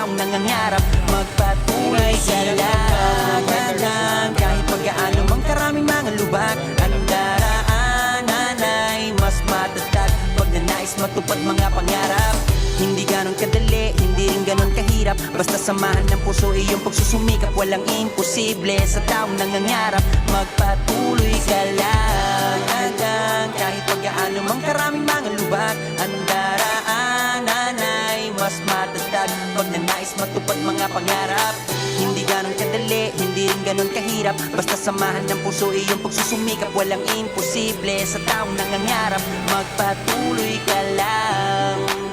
taong nangangarap. Magpatuloy ka lang, kahit pagkaano mang karaming mga lubak. Ang daraanan ay mas matatag pag nanais matupad mga pangarap. Hindi ganon kadali, hindi rin ganon kahirap. Basta samahan ng puso iyong pagsusumikap. Walang imposible sa taong nangangarap. Magpatuloy ka lang, kahit pagkaano mang karaming mga lubak. Ang daraanan ay mas matatag pag nanais matupad mga pangarap. Hindi ganon kadali, hindi rin ganon kahirap. Basta samahan ng puso iyong pagsusumikap. Walang imposible sa taong nangangarap. Magpatuloy ka lang.